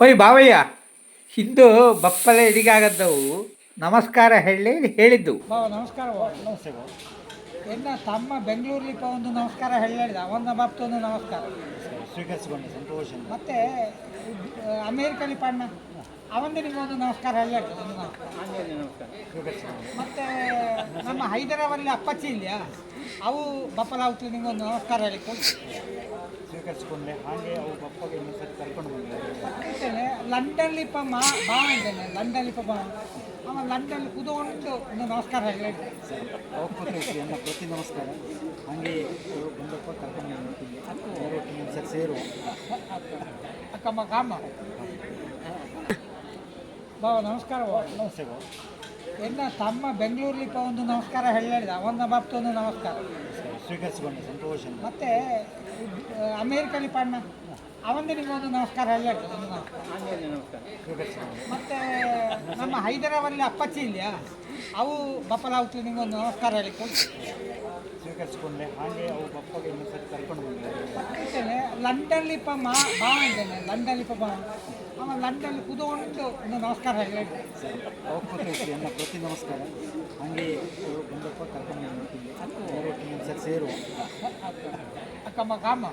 ಓಯ್ ಬಾವಯ್ಯ, ಹಿಂದೂ ಬಪ್ಪಲೆ ಎಡಿಗಾಗದ್ದವು ನಮಸ್ಕಾರ ಹೇಳಿ ಹೇಳಿದ್ದು. ಬಾವ ನಮಸ್ಕಾರ ನಮಸ್ತೆ ಬಾವ. ಎನ್ನ ತಮ್ಮ ಬೆಂಗಳೂರಲ್ಲಿ ಒಂದು ನಮಸ್ಕಾರ ಹೇಳಿದ ಅವನ ಬಾಪ್ತು ಒಂದು ನಮಸ್ಕಾರ ಸ್ವೀಕರಿಸಿಕೊಂಡೆ ಸಂತೋಷ. ಮತ್ತೆ ಅಮೇರಿಕಲ್ಲಿ ಪಣ್ಣ ಅವಂದು ನಿಮಗೊಂದು ನಮಸ್ಕಾರ ಹೇಳಿದ ಒಂದು ನಮಸ್ಕಾರ. ಮತ್ತೆ ನಮ್ಮ ಹೈದರಾಬಾದಲ್ಲಿ ಅಪ್ಪಚ್ಚಿ ಇಲ್ಲ ಅವು ಬಪ್ಪಲ ಅವತ್ತು ನಿಮಗೊಂದು ನಮಸ್ಕಾರ ಹೇಳಿಕೊಂಡು ಸ್ವೀಕರಿಸಿಕೊಂಡೆ. ಹಾಗೆ ಅವು ಬಪ್ಪಗೆ ಇನ್ನೊಂದ್ಸರಿ ಕರ್ಕೊಂಡು ಬಂದಿದ್ದೇನೆ. ಲಂಡನ್ಲಿ ಬಾ ಅಂತೇನೆ. ಲಂಡನ್ಲಿ ಬಾ ಅವ ಲಂಡನ್ಲಿ ಕೂತ್ಕೊಂಡು ಒಂದು ನಮಸ್ಕಾರ ಹೇಳಿದೆ. ಎಲ್ಲ ಪ್ರತಿ ನಮಸ್ಕಾರ. ಹಾಗೆ ಬಂದಪ್ಪ ಕರ್ಕೊಂಡು ಬಂದಿದ್ದೀನಿ. ಇನ್ನೊಂದ್ಸರಿ ಸೇರುವ ಅಕ್ಕಮ್ಮ ಕಾಮ ಬಾವ ನಮಸ್ಕಾರ ಬಾವ. ನಮಸ್ತೆ ಬಾವ. ಎನ್ನ ತಮ್ಮ ಬೆಂಗಳೂರಲ್ಲಿ ಒಂದು ನಮಸ್ಕಾರ ಹೇಳಿದ ಅವನ ಬಾಪ್ತು ಒಂದು ನಮಸ್ಕಾರ. ಸ್ವೀಕರಿಸಿಕೊಂಡೆ ಸಂತೋಷ. ಮತ್ತೆ ಅಮೇರಿಕಲ್ಲಿ ಪಣ್ಣ ಅವಂದು ನಿಮಗೊಂದು ನಮಸ್ಕಾರ ಹೇಳಿದ ಒಂದು ನಮಸ್ಕಾರ. ಮತ್ತೆ ನಮ್ಮ ಹೈದರಾಬಾದಲ್ಲಿ ಅಪ್ಪಚ್ಚಿ ಇಲ್ಲ ಅವು ಬಪ್ಪಲ ಅವತ್ತು ನಿಮಗೊಂದು ನಮಸ್ಕಾರ ಹೇಳಿಕೊಂಡು ಸ್ವೀಕರಿಸಿಕೊಂಡೆ. ಹಾಗೆ ಅವು ಬಪ್ಪಗೆ ಇನ್ನೊಂದ್ಸರಿ ಕರ್ಕೊಂಡು ಬಂದಿದ್ದೇನೆ. ಲಂಡನ್ಲಿ ಬಾ ಅಂತೇನೆ. ಲಂಡನ್ಲಿ ಬಾ ಅವ ಲಂಡನ್ಲಿ ಕೂತ್ಕೊಂಡು ಒಂದು ನಮಸ್ಕಾರ ಹೇಳಿದೆ. ಎಲ್ಲ ಪ್ರತಿ ನಮಸ್ಕಾರ. ಹಾಗೆ ಬಂದಪ್ಪ ಕರ್ಕೊಂಡು ಬಂದಿದ್ದೀನಿ. ಇನ್ನೊಂದ್ಸರಿ ಸೇರುವ ಅಕ್ಕಮ್ಮ ಕಾಮ